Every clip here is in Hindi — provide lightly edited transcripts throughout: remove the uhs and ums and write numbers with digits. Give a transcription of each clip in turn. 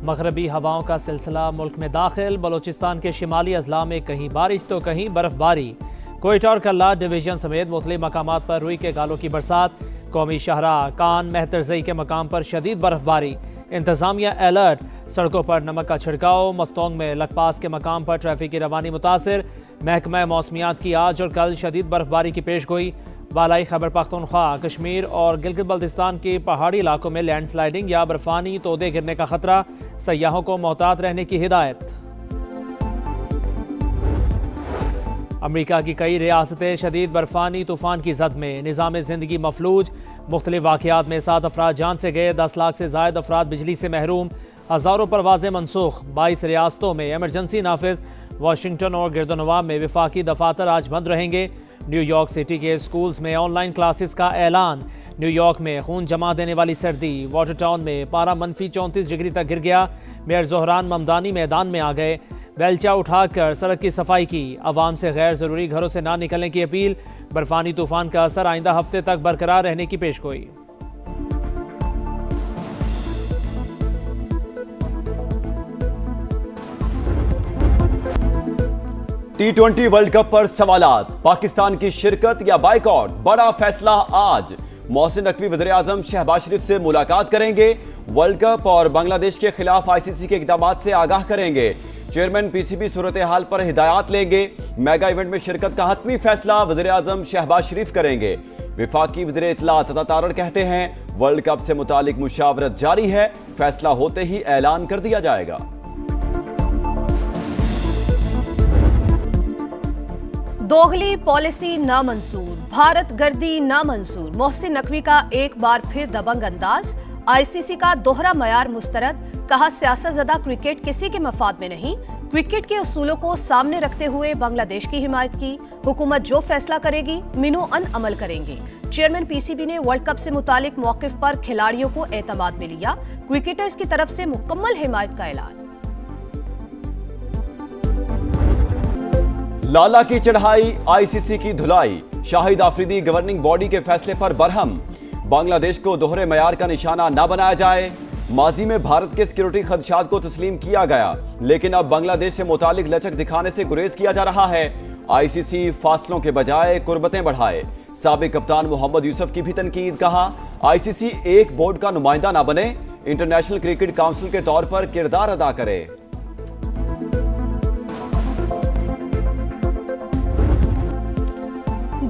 मगरबी हवाओं का सिलसिला मुल्क में दाखिल। बलोचिस्तान के शिमाली अजला में कहीं बारिश तो कहीं बर्फबारी। कोयटा और कल्ला डिवीजन समेत मुख्तलिफ मकामात पर रुई के गालों की बरसात। कौमी शाहराह कान मेहतरजई के मकाम पर शदीद बर्फबारी। इंतजामिया अलर्ट। सड़कों पर नमक का छिड़काव। मस्तोंग में लखपास के मकाम पर ट्रैफिक की रवानी मुतासिर। महकमा मौसमियात की आज और कल शदीद बर्फबारी की पेशगोई। बालाई खैबर पख्तूनख्वा, कश्मीर और गिलगित बल्तिस्तान के पहाड़ी इलाकों में लैंडस्लाइडिंग या बर्फानी तोदे गिरने का खतरा। सयाहों को मोहतात रहने की हिदायत। अमरीका की कई रियासतें शदीद बर्फानी तूफान की जद में। निज़ाम ज़िंदगी मफलूज। मुख्तलिफ वाक़यात में 7 अफराद जान से गए। 10 लाख से ज़ायद अफराद बिजली से महरूम। हज़ारों परवाज़ें मनसूख। 22 रियासतों में एमरजेंसी नाफिज। वाशिंगटन और गिरदोनवाब में विफाकी दफातर आज बंद रहेंगे। न्यूयॉर्क सिटी के स्कूल्स में ऑनलाइन क्लासेस का ऐलान। न्यूयॉर्क में खून जमा देने वाली सर्दी। वाटर टाउन में पारा -34 डिग्री तक गिर गया। मेयर ज़ोहरान ममदानी मैदान में आ गए। बेलचा उठाकर सड़क की सफाई की। अवाम से गैर ज़रूरी घरों से ना निकलने की अपील। बर्फानी तूफान का असर आइंदा हफ्ते तक बरकरार रहने की पेशगोई। T20 वर्ल्ड कप पर सवालात। पाकिस्तान की शिरकत या बाइकआउट, बड़ा फैसला आज। मोहसिन नकवी वज़ीर-ए-आज़म शहबाज शरीफ से मुलाकात करेंगे। वर्ल्ड कप और बांग्लादेश के खिलाफ ICC के इक़दामात से आगाह करेंगे। चेयरमैन PCB सूरत हाल पर हिदायत लेंगे। मेगा इवेंट में शिरकत का हतमी फैसला वज़ीर-ए-आज़म शहबाज शरीफ करेंगे। विफाकी वज़ीर इत्तलात अता तारड़ कहते हैं वर्ल्ड कप से मुतालिक मुशावरत जारी है, फैसला होते ही ऐलान कर दिया जाएगा। दोगली पॉलिसी नामंजूर, भारत गर्दी नामंजूर। मोहसिन नकवी का एक बार फिर दबंग अंदाज। ICC का दोहरा मयार मुस्तरद। कहा सियासतज़दा क्रिकेट किसी के मफाद में नहीं, क्रिकेट के उसूलों को सामने रखते हुए बांग्लादेश की हिमायत की। हुकूमत जो फैसला करेगी मिनो अन अमल करेंगे। चेयरमैन PCB ने वर्ल्ड कप से मुतालिक मौकिफ पर खिलाड़ियों को एतमाद में लिया। क्रिकेटर्स की तरफ से मुकम्मल हिमायत का ऐलान। लाला की चढ़ाई, ICC की धुलाई। शाहिद आफरीदी गवर्निंग बॉडी के फैसले पर बरहम। बांग्लादेश को दोहरे मयार का निशाना न बनाया जाए। माजी में भारत के सिक्योरिटी खदशात को तस्लीम किया गया, लेकिन अब बांग्लादेश से मुतालिक लचक दिखाने से गुरेज किया जा रहा है। ICC फासलों के बजाय कुर्बतें बढ़ाए। साबिक कप्तान मोहम्मद यूसुफ की भी तनकीद। कहा ICC एक बोर्ड का नुमाइंदा ना बने, इंटरनेशनल क्रिकेट काउंसिल के तौर पर किरदार अदा करे।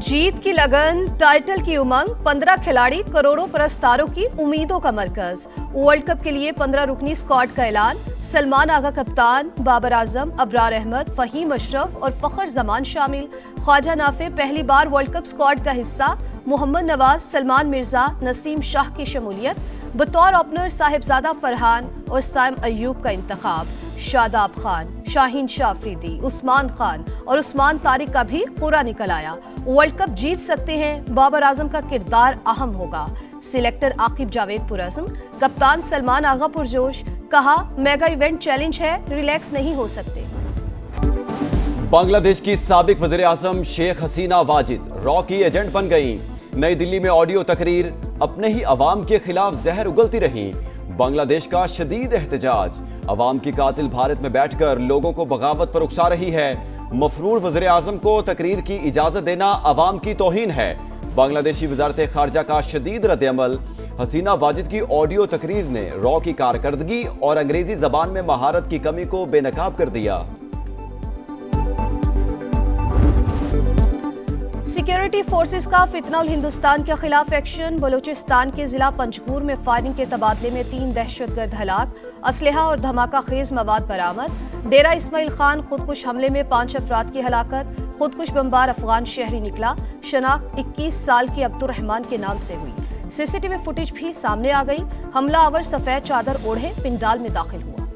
जीत की लगन, टाइटल की उमंग। 15 खिलाड़ी, करोड़ों पुरस्कारों की उम्मीदों का मरकज। वर्ल्ड कप के लिए 15 रुकनी स्क्वाड का ऐलान। सलमान आगा कप्तान, बाबर आजम, अबरार अहमद, फहीम अशरफ और फखर जमान शामिल। ख्वाजा नाफे पहली बार वर्ल्ड कप स्क्वाड का हिस्सा। मोहम्मद नवाज, सलमान मिर्जा, नसीम शाह की शमूलियत। बतौर ओपनर साहिबजादा फरहान और साइम अयूब का इंतखाब। शादाब खान, शाहीन शाह अफरीदी, उस्मान खान और उस्मान तारिक का भी पूरा निकल आया। वर्ल्ड कप जीत सकते हैं, बाबर आजम का किरदार अहम होगा। सिलेक्टर आकिब जावेद पुरज़्म, कप्तान सलमान आगा पुरजोश। कहा मेगा इवेंट चैलेंज है, रिलैक्स नहीं हो सकते। बांग्लादेश की साबिक वज़ीर-ए-आज़म शेख हसीना वाजिद रॉ की एजेंट बन गईं। नई दिल्ली में ऑडियो तकरीर। अपने ही अवाम के खिलाफ जहर उगलती रहीं। बांग्लादेश का शदीद एहतजाज। अवाम की कातिल भारत में बैठकर लोगों को बगावत पर उकसा रही है। मफरूर वज़ीर-ए-आज़म को तकरीर की इजाजत देना अवाम की तौहीन है। बांग्लादेशी वज़ारत खारजा का शदीद रद्द-ए-अमल। हसीना वाजिद की ऑडियो तकरीर ने रॉ की कारकर्दगी और अंग्रेजी जबान में महारत की कमी को बेनकाब कर दिया। सिक्योरिटी फोर्सेस का फितनउल हिंदुस्तान के खिलाफ एक्शन। बलूचिस्तान के जिला पंजगूर में फायरिंग के तबादले में 3 दहशतगर्द हलाक। असलहा और धमाका खेज मवाद बरामद। डेरा इस्माइल खान खुदकुश हमले में 5 अफराद की हलाकत। खुदकुश बमबार अफगान शहरी निकला। शनाख्त 21 साल के अब्दुर्रहमान के नाम से हुई। CCTV फुटेज भी सामने आ गई। हमला आवर सफेद चादर ओढ़े पिंडाल में दाखिल हुआ।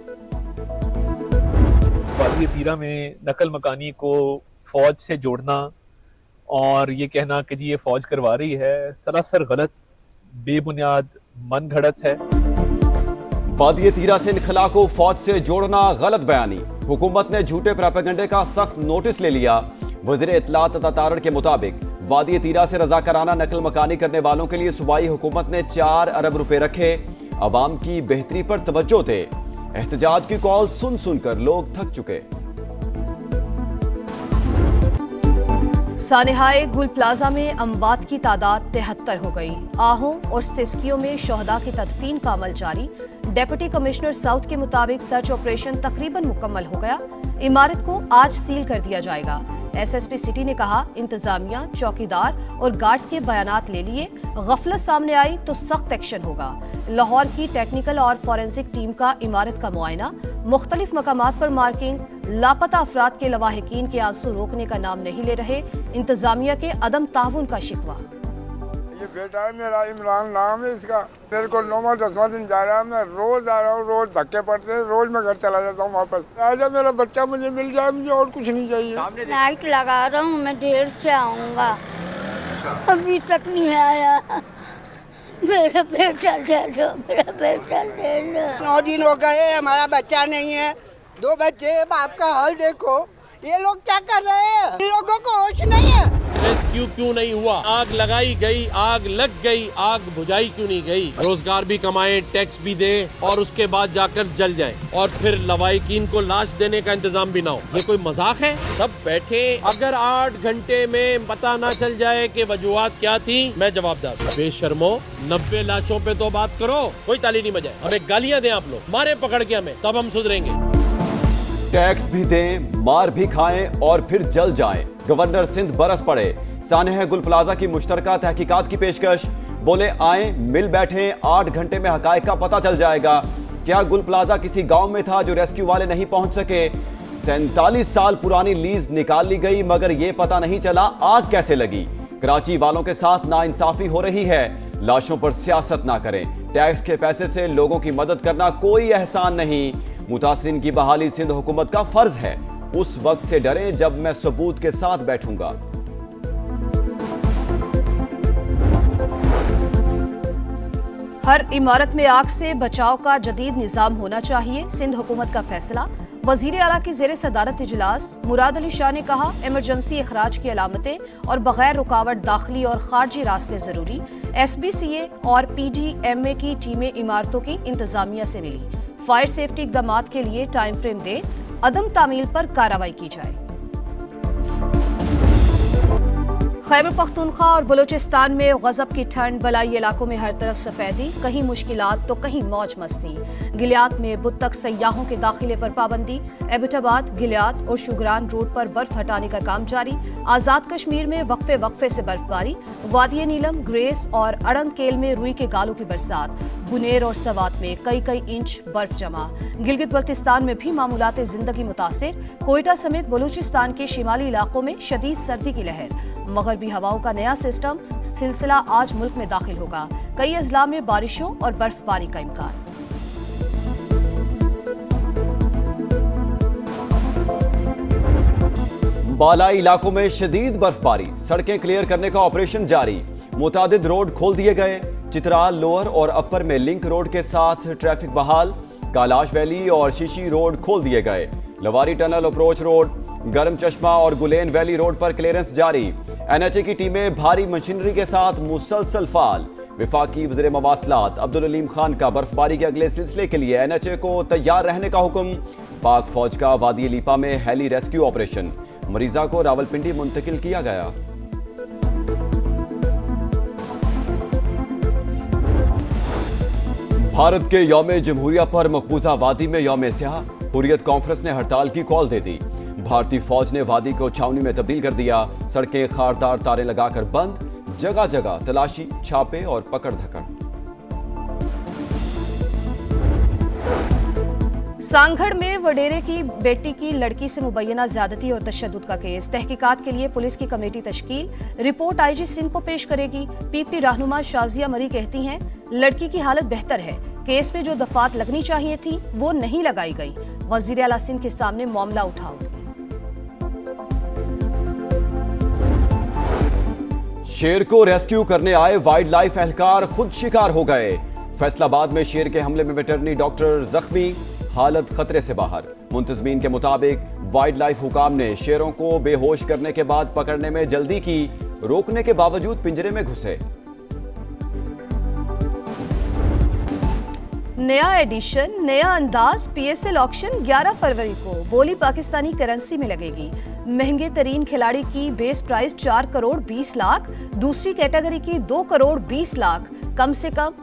वादी तीरा में नकल मकानी को फौज से जोड़ना और ये कहना कि जी ये फौज करवा रही है, सरासर गलत, बेबुनियाद, मन घड़त है। वादी तीरा से इनखला को फौज से जोड़ना गलत बयानी। हुकूमत ने झूठे प्रोपेगेंडे का सख्त नोटिस ले लिया। वज़ीर इत्तलात अता तारड़ के मुताबिक वादी तीरा से रजाकाराना नकल मकानी करने वालों के लिए सूबाई हुकूमत ने 4 अरब रुपए रखे। अवाम की बेहतरी पर तवज्जो दे। एहतजाज की कॉल सुन सुनकर लोग थक चुके। सानेहाए गुल प्लाजा में अमवात की तादाद 73 हो गई। आहों और सिस्कियों में शोहदा की तदफीन का अमल जारी। डेप्यूटी कमिश्नर साउथ के मुताबिक सर्च ऑपरेशन तकरीबन मुकम्मल हो गया। इमारत को आज सील कर दिया जाएगा। एसएसपी सिटी ने कहा, इंतजामिया, चौकीदार और गार्ड्स के बयानात ले लिए। गफलत सामने आई तो सख्त एक्शन होगा। लाहौर की टेक्निकल और फॉरेंसिक टीम का इमारत का मुआयना, मुख्तलिफ मकामात पर मार्किंग। लापता अफराद के लवाहिकीन के आंसू रोकने का नाम नहीं ले रहे। इंतजामिया के अदम ताउन का शिकवा। ये बेटा है मेरा, इमरान नाम है इसका। मेरे को 9वां 10वां दिन जा रहा है। मैं रोज आ रहा हूँ, रोज धक्के पड़ते हैं, रोज मैं घर चला जाता हूँ वापस। आजा मेरा बच्चा मुझे मिल जाए, मुझे और कुछ नहीं चाहिए। लाइट लगा रहा हूँ, मैं देर से आऊँगा। अभी तक नहीं आया। मेरा बेटा दे दो, मेरा बेटा दे दो। 9 दिन हो गए, हमारा बच्चा नहीं है। 2 बच्चे, बाप का हाल देखो। ये लोग क्या कर रहे हैं? इन लोगों को होश नहीं है। रेस्क्यू क्यों नहीं हुआ? आग लगाई गई, आग लग गई, आग बुझाई क्यों नहीं गई? रोजगार भी कमाएं, टैक्स भी दें और उसके बाद जाकर जल जाएं और फिर लवाहिकीन को लाश देने का इंतजाम भी ना हो। ये कोई मजाक है? सब बैठे, अगर 8 घंटे में पता ना चल जाए कि वजूहात क्या थी, मैं जवाबदार। बेशर्मो, 90 लाशों पे तो बात करो, कोई ताली नहीं बजाए। हमें गालियां दें आप लोग, मारे पकड़ के हमें, तब हम सुधरेंगे। टैक्स भी दें, मार भी खाएं और फिर जल जाएं। गवर्नर सिंध बरस पड़े। सानेह गुल प्लाजा की मुश्तरका तहकीकात की पेशकश। बोले आए, मिल बैठे, 8 घंटे में हकायक का पता चल जाएगा। क्या गुल प्लाजा किसी गांव में था जो रेस्क्यू वाले नहीं पहुंच सके? 47 साल पुरानी लीज निकाल ली गई, मगर यह पता नहीं चला आग कैसे लगी। कराची वालों के साथ नाइंसाफी हो रही है। लाशों पर सियासत ना करें। टैक्स के पैसे से लोगों की मदद करना कोई एहसान नहीं। मुतासरीन की बहाली सिंध हुकूमत का फर्ज है। उस वक्त से डरें जब मैं सबूत के साथ बैठूंगा। हर इमारत में आग से बचाव का जदीद निजाम होना चाहिए, सिंध हुकूमत का फैसला। वजीर आला की जेर सदारत इजलास। मुराद अली शाह ने कहा, इमरजेंसी अखराज की अलामतें और बगैर रुकावट दाखिली और खारजी रास्ते जरूरी। SBCA और PDMA की टीमें इमारतों की इंतजामिया से मिली। फायर सेफ्टी इकदामात के लिए टाइम फ्रेम दें। अदम तामील पर कार्रवाई की जाए। खैबर पख्तूनख्वा और बलूचिस्तान में गजब की ठंड। बलाई इलाकों में हर तरफ सफेदी, कहीं मुश्किलात तो कहीं मौज मस्ती। गिलियात में बुध तक सयाहों के दाखिले पर पाबंदी। एबटाबाद, गिलियात और शुगरान रोड पर बर्फ हटाने का काम जारी। आजाद कश्मीर में वक्फे वक्फे से बर्फबारी। वादिय नीलम, ग्रेस और अड़ंग केल में रुई के गालों की बरसात। बुनेर और सवात में कई इंच बर्फ जमा। गिलगित बल्तिस्तान में भी मामूलात जिंदगी मुतासिर। कोयटा समेत बलूचिस्तान के शिमाली इलाकों में शदीद सर्दी की लहर। मगरबी हवाओं का नया सिलसिला आज मुल्क में दाखिल होगा। कई अजला में बारिशों और बर्फबारी का इम्कान। बालाई इलाकों में शदीद बर्फबारी। सड़कें क्लियर करने का ऑपरेशन जारी। मुतादिद रोड खोल दिए गए। चित्राल लोअर और अपर में लिंक रोड के साथ ट्रैफिक बहाल। कालाश वैली और शीशी रोड खोल दिए गए। लवारी टनल अप्रोच रोड, गरम चश्मा और गुलेन वैली रोड पर क्लियरेंस जारी। NHA की टीमें भारी मशीनरी के साथ मुसलसल फाल। विफाकी वज़ीर मवासलात अब्दुल अलीम खान का बर्फबारी के अगले सिलसिले के लिए NHA को तैयार रहने का हुक्म। पाक फौज का वादी लीपा में हेली रेस्क्यू ऑपरेशन। मरीजा को रावलपिंडी मुंतकिल किया गया। भारत के यौम जमहूरिया पर मकबूजा वादी में यौम स्याह। हुर्रियत कॉन्फ्रेंस ने हड़ताल की कॉल दे दी। भारतीय फौज ने वादी को छावनी में तब्दील कर दिया। सड़कें खारदार तारे लगाकर बंद। जगह जगह तलाशी, छापे और पकड़ धकड़। सांगढ़ में वडेरे की बेटी की लड़की से मुबैना ज्यादती और तशद्दुद का केस। तहकीकात के लिए पुलिस की कमेटी तश्कील। रिपोर्ट IG सिंध को पेश करेगी। PP रहनुमा शाजिया मरी कहती हैं, लड़की की हालत बेहतर है। केस में जो दफात लगनी चाहिए थी वो नहीं लगाई गई। वजीर आला सिंध के सामने मामला उठाओ। शेर को रेस्क्यू करने आए वाइल्ड लाइफ एहलकार खुद शिकार हो गए। फैसलाबाद में शेर के हमले में वेटरनरी डॉक्टर जख्मी, हालत खतरे से बाहर। मुंतजमीन के मुताबिक वाइल्ड लाइफ हुकाम ने शेरों को बेहोश करने के बाद पकड़ने में जल्दी की। रोकने के बावजूद पिंजरे में घुसे। नया एडिशन, नया अंदाज। PSL ऑक्शन 11 फरवरी को बोली पाकिस्तानी करेंसी में लगेगी। महंगे तरीन खिलाड़ी की बेस प्राइस 4 करोड़ 20 लाख, दूसरी कैटेगरी की 2 करोड़ 20 लाख, कम से कम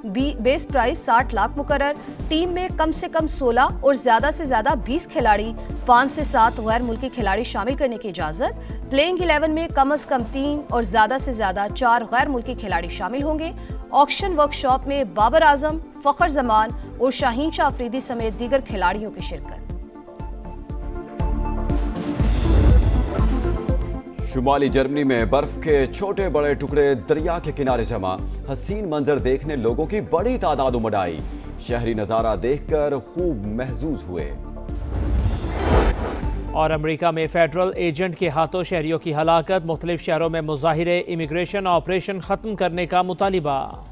बेस प्राइस 60 लाख मुकर्रर। टीम में कम से कम 16 और ज्यादा से ज्यादा 20 खिलाड़ी, 5 से 7 गैर मुल्की खिलाड़ी शामिल करने की इजाजत। प्लेइंग 11 में कम से कम 3 और ज्यादा से ज्यादा 4 गैर मुल्की खिलाड़ी शामिल होंगे। ऑक्शन वर्कशॉप में बाबर आजम, फखर जमान और शाहीन शाह अफरीदी समेत दीगर खिलाड़ियों की शिरकत। शुमाली जर्मनी में बर्फ के छोटे बड़े टुकड़े दरिया के किनारे जमा, हसीन मंजर देखने लोगों की बड़ी तादाद उमड़ आई। शहरी नजारा देखकर खूब महजूज हुए। और अमेरिका में फेडरल एजेंट के हाथों शहरियों की हलाकत, मुख्तलिफ शहरों में मुजाहिरे, इमिग्रेशन ऑपरेशन खत्म करने का मुतालिबा।